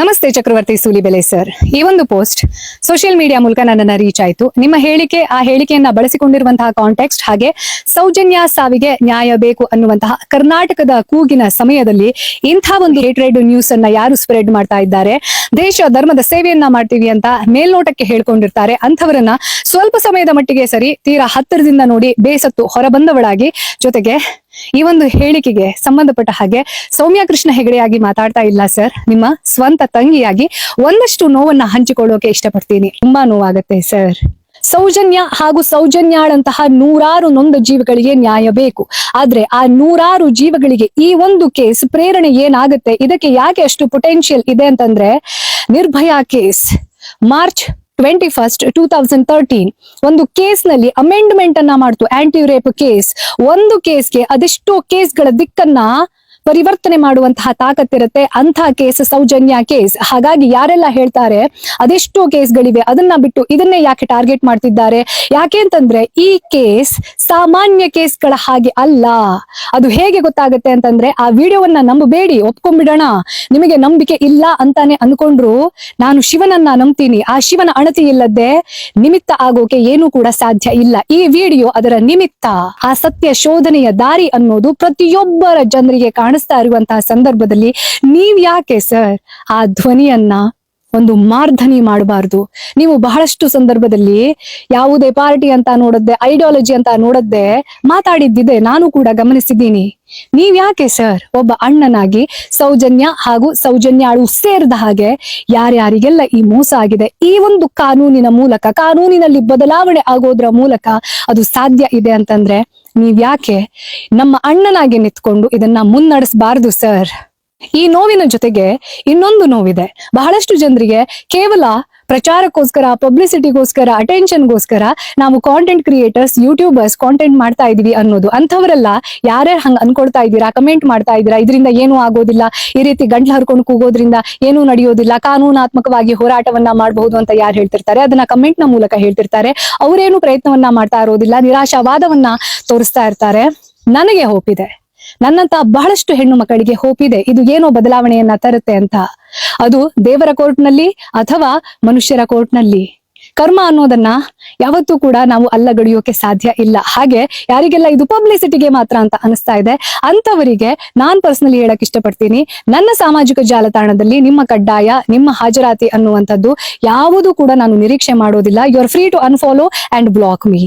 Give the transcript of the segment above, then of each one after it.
ನಮಸ್ತೆ ಚಕ್ರವರ್ತಿ ಸೂಲಿಬೆಲೆ ಸರ್. ಈ ಒಂದು ಪೋಸ್ಟ್ ಸೋಷಿಯಲ್ ಮೀಡಿಯಾ ಮೂಲಕ ನನ್ನನ್ನು ರೀಚ್ ಆಯಿತು. ನಿಮ್ಮ ಹೇಳಿಕೆ, ಆ ಹೇಳಿಕೆಯನ್ನ ಬಳಸಿಕೊಂಡಿರುವಂತಹ ಕಾಂಟೆಕ್ಸ್ಟ್, ಹಾಗೆ ಸೌಜನ್ಯ ಸಾವಿಗೆ ನ್ಯಾಯ ಬೇಕು ಅನ್ನುವಂತಹ ಕರ್ನಾಟಕದ ಕೂಗಿನ ಸಮಯದಲ್ಲಿ ಇಂಥ ಒಂದು ಹೇಟ್ರೆಡ್ ನ್ಯೂಸ್ ಅನ್ನ ಯಾರು ಸ್ಪ್ರೆಡ್ ಮಾಡ್ತಾ ಇದ್ದಾರೆ, ದೇಶ ಧರ್ಮದ ಸೇವೆಯನ್ನ ಮಾಡ್ತೀವಿ ಅಂತ ಮೇಲ್ನೋಟಕ್ಕೆ ಹೇಳ್ಕೊಂಡಿರ್ತಾರೆ, ಅಂಥವರನ್ನ ಸ್ವಲ್ಪ ಸಮಯದ ಮಟ್ಟಿಗೆ ಸರಿ ತೀರಾ ಹತ್ತಿರದಿಂದ ನೋಡಿ ಬೇಸತ್ತು ಹೊರಬಂದವಳಾಗಿ, ಜೊತೆಗೆ ಈ ಒಂದು ಹೇಳಿಕೆಗೆ ಸಂಬಂಧಪಟ್ಟ ಹಾಗೆ ಸೌಮ್ಯ ಕೃಷ್ಣ ಹೆಗಡೆಯಾಗಿ ಮಾತಾಡ್ತಾ ಇಲ್ಲ ಸರ್, ನಿಮ್ಮ ಸ್ವಂತ ತಂಗಿಯಾಗಿ ಒಂದಷ್ಟು ನೋವನ್ನ ಹಂಚಿಕೊಳ್ಳೋಕೆ ಇಷ್ಟಪಡ್ತೀನಿ. ತುಂಬಾ ನೋವಾಗತ್ತೆ ಸರ್. ಸೌಜನ್ಯ ಹಾಗೂ ಸೌಜನ್ಯಾಳಂತಹ ನೂರಾರು ನೊಂದ ಜೀವಗಳಿಗೆ ನ್ಯಾಯ ಬೇಕು. ಆದ್ರೆ ಆ ನೂರಾರು ಜೀವಗಳಿಗೆ ಈ ಒಂದು ಕೇಸ್ ಪ್ರೇರಣೆ ಏನಾಗುತ್ತೆ, ಇದಕ್ಕೆ ಯಾಕೆ ಅಷ್ಟು ಪೊಟೆನ್ಶಿಯಲ್ ಇದೆ ಅಂತಂದ್ರೆ, ನಿರ್ಭಯಾ ಕೇಸ್ ಮಾರ್ಚ್ 21, 2013 ಒಂದು ಕೇಸ್ ನಲ್ಲಿ ಅಮೆಂಡ್ಮೆಂಟ್ ಅನ್ನ ಮಾಡ್ತು. ಆಂಟಿ ರೇಪ್ ಕೇಸ್, ಒಂದು ಕೇಸ್ಗೆ ಅದೆಷ್ಟೋ ಕೇಸ್ಗಳ ದಿಕ್ಕನ್ನ ಪರಿವರ್ತನೆ ಮಾಡುವಂತಹ ತಾಕತ್ತಿರುತ್ತೆ. ಅಂತಹ ಕೇಸ್ ಸೌಜನ್ಯ ಕೇಸ್. ಹಾಗಾಗಿ ಯಾರೆಲ್ಲ ಹೇಳ್ತಾರೆ ಅದೆಷ್ಟೋ ಕೇಸ್ಗಳಿವೆ, ಅದನ್ನ ಬಿಟ್ಟು ಇದನ್ನೇ ಯಾಕೆ ಟಾರ್ಗೆಟ್ ಮಾಡ್ತಿದ್ದಾರೆ, ಯಾಕೆ ಅಂತಂದ್ರೆ ಈ ಕೇಸ್ ಸಾಮಾನ್ಯ ಕೇಸ್ಗಳ ಹಾಗೆ ಅಲ್ಲ. ಅದು ಹೇಗೆ ಗೊತ್ತಾಗುತ್ತೆ ಅಂತಂದ್ರೆ, ಆ ವಿಡಿಯೋವನ್ನ ನಂಬಬೇಡಿ, ಒಪ್ಕೊಂಡ್ಬಿಡೋಣ, ನಿಮಗೆ ನಂಬಿಕೆ ಇಲ್ಲ ಅಂತಾನೆ ಅನ್ಕೊಂಡ್ರು ನಾನು ಶಿವನನ್ನ ನಂಬ್ತೀನಿ, ಆ ಶಿವನ ಅಣತಿ ಇಲ್ಲದೆ ನಿಮಿತ್ತ ಆಗೋಕೆ ಏನೂ ಕೂಡ ಸಾಧ್ಯ ಇಲ್ಲ. ಈ ವಿಡಿಯೋ ಅದರ ನಿಮಿತ್ತ. ಆ ಸತ್ಯ ಶೋಧನೆಯ ದಾರಿ ಅನ್ನೋದು ಪ್ರತಿಯೊಬ್ಬರ ಜನರಿಗೆ ಕಾಣಿಸ್ತಾ ಇರುವಂತಹ ಸಂದರ್ಭದಲ್ಲಿ ನೀವ್ ಯಾಕೆ ಸರ್ ಆ ಧ್ವನಿಯನ್ನ ಒಂದು ಮಾರ್ಧನಿ ಮಾಡಬಾರ್ದು? ನೀವು ಬಹಳಷ್ಟು ಸಂದರ್ಭದಲ್ಲಿ ಯಾವುದೇ ಪಾರ್ಟಿ ಅಂತ ನೋಡದ್ದೆ, ಐಡಿಯಾಲಜಿ ಅಂತ ನೋಡದ್ದೆ ಮಾತಾಡಿದ್ದಿದೆ, ನಾನು ಕೂಡ ಗಮನಿಸಿದ್ದೀನಿ. ನೀವ್ ಯಾಕೆ ಸರ್ ಒಬ್ಬ ಅಣ್ಣನಾಗಿ ಸೌಜನ್ಯ ಹಾಗೂ ಸೌಜನ್ಯಾಳು ಸೇರಿದ ಹಾಗೆ ಯಾರ್ಯಾರಿಗೆಲ್ಲ ಈ ಮೋಸ ಆಗಿದೆ, ಈ ಒಂದು ಕಾನೂನಿನ ಮೂಲಕ, ಕಾನೂನಿನಲ್ಲಿ ಬದಲಾವಣೆ ಆಗೋದ್ರ ಮೂಲಕ ಅದು ಸಾಧ್ಯ ಇದೆ ಅಂತಂದ್ರೆ ನೀವ್ ಯಾಕೆ ನಮ್ಮ ಅಣ್ಣನಾಗಿ ನಿಂತ್ಕೊಂಡು ಇದನ್ನ ಮುನ್ನಡೆಸಬಾರದು ಸರ್? ಈ ನೋವಿನ ಜೊತೆಗೆ ಇನ್ನೊಂದು ನೋವಿದೆ. ಬಹಳಷ್ಟು ಜನರಿಗೆ ಕೇವಲ ಪ್ರಚಾರಕ್ಕೋಸ್ಕರ, ಪಬ್ಲಿಸಿಟಿಗೋಸ್ಕರ, ಅಟೆನ್ಷನ್ಗೋಸ್ಕರ ನಾವು ಕಾಂಟೆಂಟ್ ಕ್ರಿಯೇಟರ್ಸ್, ಯೂಟ್ಯೂಬರ್ಸ್ ಕಾಂಟೆಂಟ್ ಮಾಡ್ತಾ ಇದೀವಿ ಅನ್ನೋದು. ಅಂಥವರೆಲ್ಲ ಯಾರ್ಯಾರು ಹಂಗ ಅನ್ಕೊಳ್ತಾ ಇದ್ದೀರಾ, ಕಮೆಂಟ್ ಮಾಡ್ತಾ ಇದ್ದೀರಾ, ಇದರಿಂದ ಏನೂ ಆಗೋದಿಲ್ಲ, ಈ ರೀತಿ ಗಂಟ್ಲು ಹರ್ಕೊಂಡು ಕೂಗೋದ್ರಿಂದ ಏನೂ ನಡೆಯೋದಿಲ್ಲ, ಕಾನೂನಾತ್ಮಕವಾಗಿ ಹೋರಾಟವನ್ನ ಮಾಡಬಹುದು ಅಂತ ಯಾರು ಹೇಳ್ತಿರ್ತಾರೆ, ಅದನ್ನ ಕಮೆಂಟ್ ನ ಮೂಲಕ ಹೇಳ್ತಿರ್ತಾರೆ. ಅವರೇನು ಪ್ರಯತ್ನವನ್ನ ಮಾಡ್ತಾ ಇರೋದಿಲ್ಲ, ನಿರಾಶಾವಾದವನ್ನ ತೋರಿಸ್ತಾ ಇರ್ತಾರೆ. ನನಗೆ ಹೋಪ್ ಇದೆ, ನನ್ನಂತ ಬಹಳಷ್ಟು ಹೆಣ್ಣು ಮಕ್ಕಳಿಗೆ ಹೋಪ್ ಇದೆ, ಇದು ಏನೋ ಬದಲಾವಣೆಯನ್ನ ತರುತ್ತೆ ಅಂತ. ಅದು ದೇವರ ಕೋರ್ಟ್ನಲ್ಲಿ ಅಥವಾ ಮನುಷ್ಯರ ಕೋರ್ಟ್ನಲ್ಲಿ. ಕರ್ಮ ಅನ್ನೋದನ್ನ ಯಾವತ್ತೂ ಕೂಡ ನಾವು ಅಲ್ಲಗಡಿಯೋಕೆ ಸಾಧ್ಯ ಇಲ್ಲ. ಹಾಗೆ ಯಾರಿಗೆಲ್ಲ ಇದು ಪಬ್ಲಿಸಿಟಿಗೆ ಮಾತ್ರ ಅಂತ ಅನಿಸ್ತಾ ಇದೆ, ಅಂತವರಿಗೆ ನಾನ್ ಪರ್ಸನಲಿ ಹೇಳಕ್ ಇಷ್ಟಪಡ್ತೀನಿ, ನನ್ನ ಸಾಮಾಜಿಕ ಜಾಲತಾಣದಲ್ಲಿ ನಿಮ್ಮ ಕಡ್ಡಾಯ, ನಿಮ್ಮ ಹಾಜರಾತಿ ಅನ್ನುವಂಥದ್ದು ಯಾವುದು ಕೂಡ ನಾನು ನಿರೀಕ್ಷೆ ಮಾಡೋದಿಲ್ಲ. You are free to unfollow and block me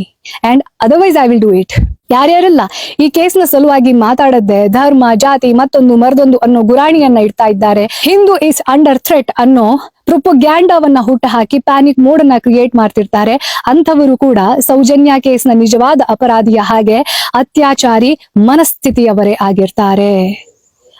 and otherwise I will do it. ಯಾರ್ಯಾರೆಲ್ಲ ಈ ಕೇಸ್ನ ಸಲುವಾಗಿ ಮಾತಾಡದ್ದೆ ಧರ್ಮ, ಜಾತಿ, ಮತ್ತೊಂದು ಮರದೊಂದು ಅನ್ನೋ ಗುರಾಣಿಯನ್ನ ಇಡ್ತಾ ಇದ್ದಾರೆ, ಹಿಂದೂ ಇಸ್ ಅಂಡರ್ ಥ್ರೆಟ್ ಅನ್ನೋ ಪ್ರೊಪಗ್ಯಾಂಡಾವನ್ನ ಹುಟ್ಟು ಹಾಕಿ ಪ್ಯಾನಿಕ್ ಮೋಡ್ ಅನ್ನ ಕ್ರಿಯೇಟ್ ಮಾಡ್ತಿರ್ತಾರೆ, ಅಂಥವರು ಕೂಡ ಸೌಜನ್ಯ ಕೇಸ್ನ ನಿಜವಾದ ಅಪರಾಧಿಯ ಹಾಗೆ ಅತ್ಯಾಚಾರಿ ಮನಸ್ಥಿತಿಯವರೇ ಆಗಿರ್ತಾರೆ.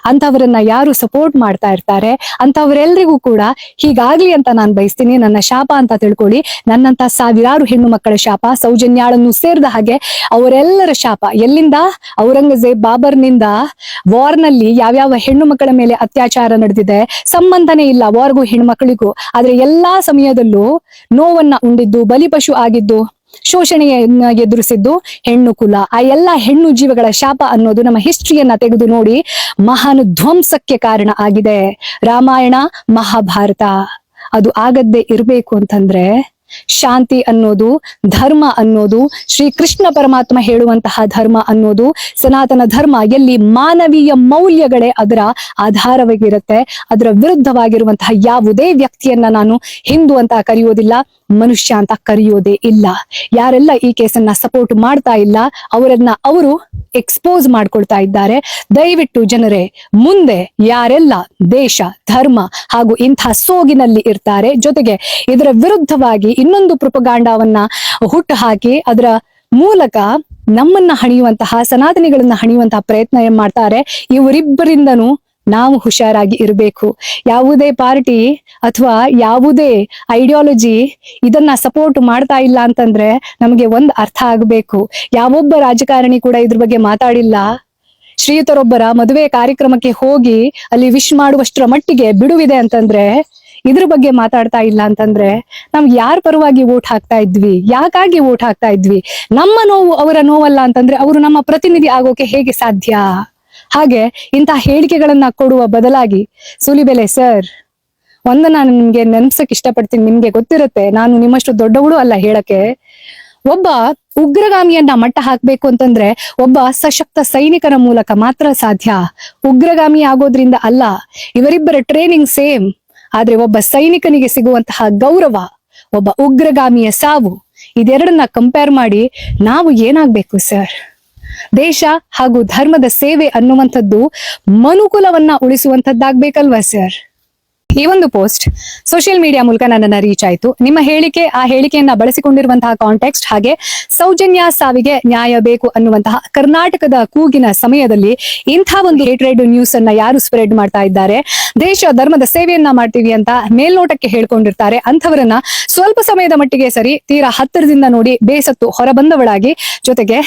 ಅಂಥವರನ್ನ ಯಾರು ಸಪೋರ್ಟ್ ಮಾಡ್ತಾ ಇರ್ತಾರೆ ಅಂಥವರೆಲ್ಲರಿಗೂ ಕೂಡ ಹೀಗಾಗ್ಲಿ ಅಂತ ನಾನು ಬಯಸ್ತೀನಿ. ನನ್ನ ಶಾಪ ಅಂತ ತಿಳ್ಕೊಳ್ಳಿ, ನನ್ನಂತ ಸಾವಿರಾರು ಹೆಣ್ಣು ಮಕ್ಕಳ ಶಾಪ, ಸೌಜನ್ಯಾಳನ್ನು ಸೇರಿದ ಹಾಗೆ ಅವರೆಲ್ಲರ ಶಾಪ. ಎಲ್ಲಿಂದ? ಔರಂಗಜೇಬ್ ಬಾಬರ್ನಿಂದ ವಾರ್ನಲ್ಲಿ ಯಾವ್ಯಾವ ಹೆಣ್ಣು ಮಕ್ಕಳ ಮೇಲೆ ಅತ್ಯಾಚಾರ ನಡೆದಿದೆ, ಸಂಬಂಧನೇ ಇಲ್ಲ ವಾರ್ಗೂ ಹೆಣ್ಮಕ್ಳಿಗೂ, ಆದ್ರೆ ಎಲ್ಲಾ ಸಮಯದಲ್ಲೂ ನೋವನ್ನ ಉಂಡಿದ್ದು, ಬಲಿಪಶು ಆಗಿದ್ದು, ಶೋಷಣೆಯನ್ನ ಎದುರಿಸಿದ್ದು ಹೆಣ್ಣು ಕುಲ. ಆ ಎಲ್ಲಾ ಹೆಣ್ಣು ಜೀವಗಳ ಶಾಪ ಅನ್ನೋದು ನಮ್ಮ ಹಿಸ್ಟ್ರಿಯನ್ನ ತೆಗೆದು ನೋಡಿ ಮಹಾನ್ ಧ್ವಂಸಕ್ಕೆ ಕಾರಣ ಆಗಿದೆ. ರಾಮಾಯಣ, ಮಹಾಭಾರತ ಅದು ಆಗದ್ದೇ ಇರ್ಬೇಕು ಅಂತಂದ್ರೆ ಶಾಂತಿ ಅನ್ನೋದು, ಧರ್ಮ ಅನ್ನೋದು, ಶ್ರೀ ಕೃಷ್ಣ ಪರಮಾತ್ಮ ಹೇಳುವಂತಹ ಧರ್ಮ ಅನ್ನೋದು, ಸನಾತನ ಧರ್ಮ ಎಲ್ಲಿ ಮಾನವೀಯ ಮೌಲ್ಯಗಳೇ ಅದರ ಆಧಾರವಾಗಿರುತ್ತೆ, ಅದರ ವಿರುದ್ಧವಾಗಿರುವಂತಹ ಯಾವುದೇ ವ್ಯಕ್ತಿಯನ್ನ ನಾನು ಹಿಂದೂ ಅಂತ ಕರೆಯೋದಿಲ್ಲ, ಮನುಷ್ಯ ಅಂತ ಕರೆಯೋದೇ ಇಲ್ಲ. ಯಾರೆಲ್ಲ ಈ ಕೇಸನ್ನ ಸಪೋರ್ಟ್ ಮಾಡ್ತಾ ಇಲ್ಲ ಅವರನ್ನ ಅವರು ಎಕ್ಸ್ಪೋಸ್ ಮಾಡ್ಕೊಳ್ತಾ ಇದ್ದಾರೆ. ದಯವಿಟ್ಟು ಜನರೇ, ಮುಂದೆ ಯಾರೆಲ್ಲ ದೇಶ, ಧರ್ಮ ಹಾಗೂ ಇಂಥ ಸೋಗಿನಲ್ಲಿ ಇರ್ತಾರೆ, ಜೊತೆಗೆ ಇದರ ವಿರುದ್ಧವಾಗಿ ಇನ್ನೊಂದು ಪ್ರೊಪಗಾಂಡಾವನ್ನ ಹುಟ್ಟು ಹಾಕಿ ಅದರ ಮೂಲಕ ನಮ್ಮನ್ನ ಹಣಿಯುವಂತಹ, ಸನಾತನಿಗಳನ್ನ ಹಣಿಯುವಂತಹ ಪ್ರಯತ್ನ ಏನ್ ಮಾಡ್ತಾರೆ, ಇವರಿಬ್ಬರಿಂದನೂ ನಾವು ಹುಷಾರಾಗಿ ಇರಬೇಕು. ಯಾವುದೇ ಪಾರ್ಟಿ ಅಥವಾ ಯಾವುದೇ ಐಡಿಯಾಲಜಿ ಇದನ್ನ ಸಪೋರ್ಟ್ ಮಾಡ್ತಾ ಇಲ್ಲ ಅಂತಂದ್ರೆ ನಮಗೆ ಒಂದ್ ಅರ್ಥ ಆಗಬೇಕು, ಯಾವೊಬ್ಬ ರಾಜಕಾರಣಿ ಕೂಡ ಇದ್ರ ಬಗ್ಗೆ ಮಾತಾಡಿಲ್ಲ. ಶ್ರೀಯುತರೊಬ್ಬರ ಮದುವೆ ಕಾರ್ಯಕ್ರಮಕ್ಕೆ ಹೋಗಿ ಅಲ್ಲಿ ವಿಶ್ ಮಾಡುವಷ್ಟರ ಮಟ್ಟಿಗೆ ಬಿಡುವಿದೆ ಅಂತಂದ್ರೆ, ಇದ್ರ ಬಗ್ಗೆ ಮಾತಾಡ್ತಾ ಇಲ್ಲ ಅಂತಂದ್ರೆ ನಮ್ಗೆ ಯಾರ ಪರವಾಗಿ ವೋಟ್ ಹಾಕ್ತಾ ಇದ್ವಿ, ಯಾಕಾಗಿ ವೋಟ್ ಹಾಕ್ತಾ ಇದ್ವಿ? ನಮ್ಮ ನೋವು ಅವರ ನೋವಲ್ಲ ಅಂತಂದ್ರೆ ಅವರು ನಮ್ಮ ಪ್ರತಿನಿಧಿ ಆಗೋಕೆ ಹೇಗೆ ಸಾಧ್ಯ? ಹಾಗೆ ಇಂತಹ ಹೇಳಿಕೆಗಳನ್ನ ಕೊಡುವ ಬದಲಾಗಿ ಸೂಲಿಬೆಲೆ ಸರ್, ಒಂದು ನಾನು ನಿಮ್ಗೆ ನೆನ್ಸಕ್ ಇಷ್ಟಪಡ್ತೀನಿ. ನಿಮ್ಗೆ ಗೊತ್ತಿರುತ್ತೆ, ನಾನು ನಿಮ್ಮಷ್ಟು ದೊಡ್ಡವಳು ಅಲ್ಲ ಹೇಳಕ್ಕೆ. ಒಬ್ಬ ಉಗ್ರಗಾಮಿಯನ್ನ ಮಟ್ಟ ಹಾಕ್ಬೇಕು ಅಂತಂದ್ರೆ ಒಬ್ಬ ಸಶಕ್ತ ಸೈನಿಕನ ಮೂಲಕ ಮಾತ್ರ ಸಾಧ್ಯ. ಉಗ್ರಗಾಮಿ ಆಗೋದ್ರಿಂದ ಅಲ್ಲ. ಇವರಿಬ್ಬರ ಟ್ರೈನಿಂಗ್ ಸೇಮ್, ಆದ್ರೆ ಒಬ್ಬ ಸೈನಿಕನಿಗೆ ಸಿಗುವಂತಹ ಗೌರವ, ಒಬ್ಬ ಉಗ್ರಗಾಮಿಯ ಸಾವು, ಇದೆರಡನ್ನ ಕಂಪೇರ್ ಮಾಡಿ ನಾವು ಏನಾಗ್ಬೇಕು ಸರ್? ದೇಶ ಹಾಗೂ ಧರ್ಮದ ಸೇವೆ ಅನ್ನುವಂಥದ್ದು ಮನುಕುಲವನ್ನ ಉಳಿಸುವಂತದ್ದಾಗ್ಬೇಕಲ್ವಾ ಸರ್? ಈ ಒಂದು ಪೋಸ್ಟ್ ಸೋಷಿಯಲ್ ಮೀಡಿಯಾ ಮೂಲಕ ನನ್ನನ್ನ ರೀಚ್ ಆಯ್ತು. ನಿಮ್ಮ ಹೇಳಿಕೆ, ಆ ಹೇಳಿಕೆಯನ್ನ ಬಳಸಿಕೊಂಡಿರುವಂತಹ ಕಾಂಟೆಕ್ಸ್ಟ್ ಹಾಗೆ ಸೌಜನ್ಯ ಸಾವಿಗೆ ನ್ಯಾಯ ಬೇಕು ಅನ್ನುವಂತಹ ಕರ್ನಾಟಕದ ಕೂಗಿನ ಸಮಯದಲ್ಲಿ ಇಂಥ ಒಂದು ಹೇಟ್ರೆಡ್ ನ್ಯೂಸ್ ಅನ್ನ ಯಾರು ಸ್ಪ್ರೆಡ್ ಮಾಡ್ತಾ ಇದ್ದಾರೆ, ದೇಶ ಧರ್ಮದ ಸೇವೆಯನ್ನ ಮಾಡ್ತೀವಿ ಅಂತ ಮೇಲ್ನೋಟಕ್ಕೆ ಹೇಳ್ಕೊಂಡಿರ್ತಾರೆ, ಅಂಥವರನ್ನ ಸ್ವಲ್ಪ ಸಮಯದ ಮಟ್ಟಿಗೆ ಸರಿ ತೀರಾ ಹತ್ತಿರದಿಂದ ನೋಡಿ ಬೇಸತ್ತು ಹೊರಬಂದವಳಾಗಿ, ಜೊತೆಗೆ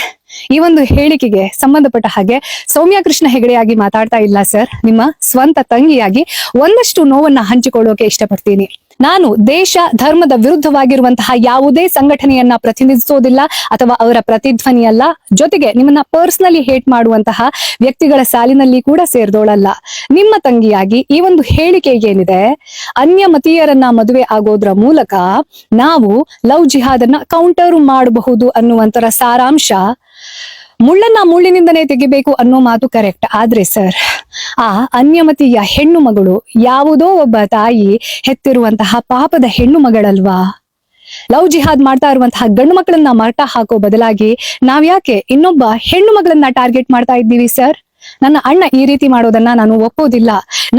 ಈ ಒಂದು ಹೇಳಿಕೆಗೆ ಸಂಬಂಧಪಟ್ಟ ಹಾಗೆ ಸೌಮ್ಯ ಕೃಷ್ಣ ಹೆಗಡೆಯಾಗಿ ಮಾತಾಡ್ತಾ ಇಲ್ಲ ಸರ್, ನಿಮ್ಮ ಸ್ವಂತ ತಂಗಿಯಾಗಿ ಒಂದಷ್ಟು ನೋವನ್ನ ಹಂಚಿಕೊಳ್ಳೋಕೆ ಇಷ್ಟಪಡ್ತೀನಿ. ನಾನು ದೇಶ ಧರ್ಮದ ವಿರುದ್ಧವಾಗಿರುವಂತಹ ಯಾವುದೇ ಸಂಘಟನೆಯನ್ನ ಪ್ರತಿನಿಧಿಸೋದಿಲ್ಲ ಅಥವಾ ಅವರ ಪ್ರತಿಧ್ವನಿಯಲ್ಲ. ಜೊತೆಗೆ ನಿಮ್ಮನ್ನ ಪರ್ಸನಲಿ ಹೇಟ್ ಮಾಡುವಂತಹ ವ್ಯಕ್ತಿಗಳ ಸಾಲಿನಲ್ಲಿ ಕೂಡ ಸೇರ್ದೋಳಲ್ಲ. ನಿಮ್ಮ ತಂಗಿಯಾಗಿ ಈ ಒಂದು ಹೇಳಿಕೆ ಏನಿದೆ, ಅನ್ಯಮತೀಯರನ್ನ ಮದುವೆ ಆಗೋದ್ರ ಮೂಲಕ ನಾವು ಲವ್ ಜಿಹಾದ್ ಅನ್ನ ಕೌಂಟರ್ ಮಾಡಬಹುದು ಅನ್ನುವಂತರ ಸಾರಾಂಶ, ಮುಳ್ಳನ್ನ ಮುಳ್ಳಿನಿಂದನೇ ತೆಗಿಬೇಕು ಅನ್ನೋ ಮಾತು ಕರೆಕ್ಟ್. ಆದ್ರೆ ಸರ್, ಆ ಅನ್ಯಮತೀಯ ಹೆಣ್ಣು ಮಗಳು ಯಾವುದೋ ಒಬ್ಬ ತಾಯಿ ಹೆತ್ತಿರುವಂತಹ ಪಾಪದ ಹೆಣ್ಣು ಮಗಳಲ್ವಾ? ಲವ್ ಜಿಹಾದ್ ಮಾಡ್ತಾ ಇರುವಂತಹ ಗಂಡು ಮಕ್ಕಳನ್ನ ಮಟ್ಟ ಹಾಕೋ ಬದಲಾಗಿ ನಾವ್ಯಾಕೆ ಇನ್ನೊಬ್ಬ ಹೆಣ್ಣು ಮಗಳನ್ನ ಟಾರ್ಗೆಟ್ ಮಾಡ್ತಾ ಇದ್ದೀವಿ ಸರ್? ನನ್ನ ಅಣ್ಣ ಈ ರೀತಿ ಮಾಡೋದನ್ನ ನಾನು ಒಪ್ಪೋದಿಲ್ಲ.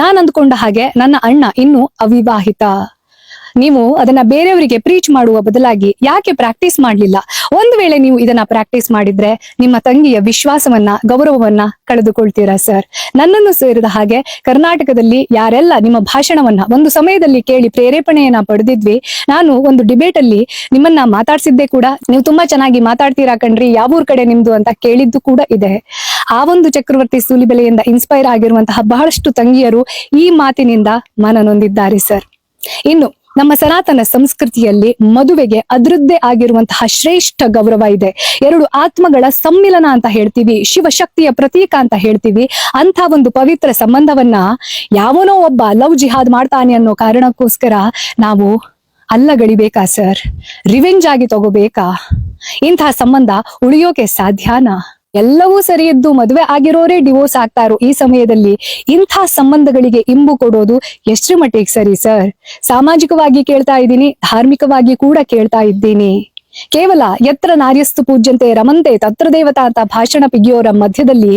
ನಾನ್ ಅಂದ್ಕೊಂಡ ಹಾಗೆ ನನ್ನ ಅಣ್ಣ ಇನ್ನು ಅವಿವಾಹಿತ. ನೀವು ಅದನ್ನ ಬೇರೆಯವರಿಗೆ ಪ್ರೀಚ್ ಮಾಡುವ ಬದಲಾಗಿ ಯಾಕೆ ಪ್ರಾಕ್ಟೀಸ್ ಮಾಡ್ಲಿಲ್ಲ? ಒಂದು ವೇಳೆ ನೀವು ಇದನ್ನ ಪ್ರಾಕ್ಟೀಸ್ ಮಾಡಿದ್ರೆ ನಿಮ್ಮ ತಂಗಿಯ ವಿಶ್ವಾಸವನ್ನ, ಗೌರವವನ್ನ ಕಳೆದುಕೊಳ್ತೀರಾ ಸರ್? ನನ್ನನ್ನು ಸೇರಿದ ಹಾಗೆ ಕರ್ನಾಟಕದಲ್ಲಿ ಯಾರೆಲ್ಲ ನಿಮ್ಮ ಭಾಷಣವನ್ನ ಒಂದು ಸಮಯದಲ್ಲಿ ಕೇಳಿ ಪ್ರೇರೇಪಣೆಯನ್ನ ಪಡೆದಿದ್ವಿ, ನಾನು ಒಂದು ಡಿಬೇಟ್ ಅಲ್ಲಿ ನಿಮ್ಮನ್ನ ಮಾತಾಡ್ಸಿದ್ದೆ ಕೂಡ. ನೀವು ತುಂಬಾ ಚೆನ್ನಾಗಿ ಮಾತಾಡ್ತೀರಾ ಕಣ್ರಿ, ಯಾವೂರ್ ಕಡೆ ನಿಮ್ದು ಅಂತ ಕೇಳಿದ್ದು ಕೂಡ ಇದೆ. ಆ ಒಂದು ಚಕ್ರವರ್ತಿ ಸೂಲಿಬೆಲೆಯಿಂದ ಇನ್ಸ್ಪೈರ್ ಆಗಿರುವಂತಹ ಬಹಳಷ್ಟು ತಂಗಿಯರು ಈ ಮಾತಿನಿಂದ ಮನನೊಂದಿದ್ದಾರೆ ಸರ್. ಇನ್ನು ನಮ್ಮ ಸನಾತನ ಸಂಸ್ಕೃತಿಯಲ್ಲಿ ಮದುವೆಗೆ ಅದರದ್ದೇ ಆಗಿರುವಂತಹ ಶ್ರೇಷ್ಠ ಗೌರವ ಇದೆ. ಎರಡು ಆತ್ಮಗಳ ಸಮ್ಮಿಲನ ಅಂತ ಹೇಳ್ತೀವಿ, ಶಿವಶಕ್ತಿಯ ಪ್ರತೀಕ ಅಂತ ಹೇಳ್ತೀವಿ. ಅಂತ ಒಂದು ಪವಿತ್ರ ಸಂಬಂಧವನ್ನ ಯಾವನೋ ಒಬ್ಬ ಲವ್ ಜಿಹಾದ್ ಮಾಡ್ತಾನೆ ಅನ್ನೋ ಕಾರಣಕ್ಕೋಸ್ಕರ ನಾವು ಅಲ್ಲಗಳಿಬೇಕಾ ಸರ್? ರಿವೆಂಜ್ ಆಗಿ ತಗೋಬೇಕಾ? ಇಂತಹ ಸಂಬಂಧ ಉಳಿಯೋಕೆ ಸಾಧ್ಯನಾ? ಎಲ್ಲವೂ ಸರಿ ಇದ್ದು ಮದುವೆ ಆಗಿರೋರೇ ಡಿವೋರ್ಸ್ ಆಗ್ತಾ ಇರೋ ಈ ಸಮಯದಲ್ಲಿ ಇಂಥ ಸಂಬಂಧಗಳಿಗೆ ಇಂಬು ಕೊಡೋದು ಎಷ್ಟರ ಮಟ್ಟಿಗೆ ಸರಿ ಸರ್? ಸಾಮಾಜಿಕವಾಗಿ ಕೇಳ್ತಾ ಇದ್ದೀನಿ, ಧಾರ್ಮಿಕವಾಗಿ ಕೂಡ ಕೇಳ್ತಾ ಇದ್ದೀನಿ. ಕೇವಲ ಯತ್ರ ನಾರ್ಯಸ್ತು ಪೂಜ್ಯಂತೆ ರಮಂತೆ ತತ್ರ ದೇವತಾ ಅಂತ ಭಾಷಣ ಪಿಗಿಯೋರ ಮಧ್ಯದಲ್ಲಿ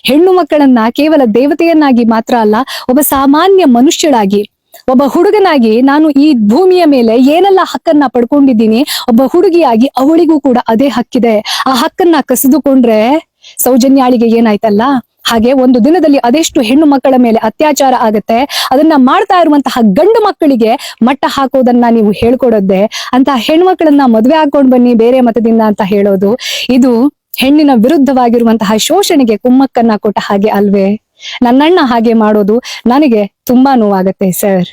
ಹೆಣ್ಣು ಮಕ್ಕಳನ್ನ ಕೇವಲ ದೇವತೆಯನ್ನಾಗಿ ಮಾತ್ರ ಅಲ್ಲ, ಒಬ್ಬ ಸಾಮಾನ್ಯ ಮನುಷ್ಯಳಾಗಿ, ಒಬ್ಬ ಹುಡುಗನಾಗಿ ನಾನು ಈ ಭೂಮಿಯ ಮೇಲೆ ಏನೆಲ್ಲ ಹಕ್ಕನ್ನ ಪಡ್ಕೊಂಡಿದ್ದೀನಿ, ಒಬ್ಬ ಹುಡುಗಿಯಾಗಿ ಅವಳಿಗೂ ಕೂಡ ಅದೇ ಹಕ್ಕಿದೆ. ಆ ಹಕ್ಕನ್ನ ಕಸಿದುಕೊಂಡ್ರೆ ಸೌಜನ್ಯಾಳಿಗೆ ಏನಾಯ್ತಲ್ಲ, ಹಾಗೆ ಒಂದು ದಿನದಲ್ಲಿ ಅದೆಷ್ಟು ಹೆಣ್ಣು ಮಕ್ಕಳ ಮೇಲೆ ಅತ್ಯಾಚಾರ ಆಗತ್ತೆ. ಅದನ್ನ ಮಾಡ್ತಾ ಇರುವಂತಹ ಗಂಡು ಮಕ್ಕಳಿಗೆ ಮಟ್ಟ ಹಾಕೋದನ್ನ ನೀವು ಹೇಳ್ಕೊಡೋದೆ, ಅಂತ ಹೆಣ್ಣು ಮಕ್ಕಳನ್ನ ಮದುವೆ ಹಾಕೊಂಡ್ ಬನ್ನಿ ಬೇರೆ ಮತದಿಂದ ಅಂತ ಹೇಳೋದು, ಇದು ಹೆಣ್ಣಿನ ವಿರುದ್ಧವಾಗಿರುವಂತಹ ಶೋಷಣೆಗೆ ಕುಮ್ಮಕ್ಕನ್ನ ಕೊಟ್ಟ ಹಾಗೆ ಅಲ್ವೇ? ನನ್ನಣ್ಣ ಹಾಗೆ ಮಾಡೋದು ನನಗೆ ತುಂಬಾ ನೋವಾಗತ್ತೆ ಸರ್.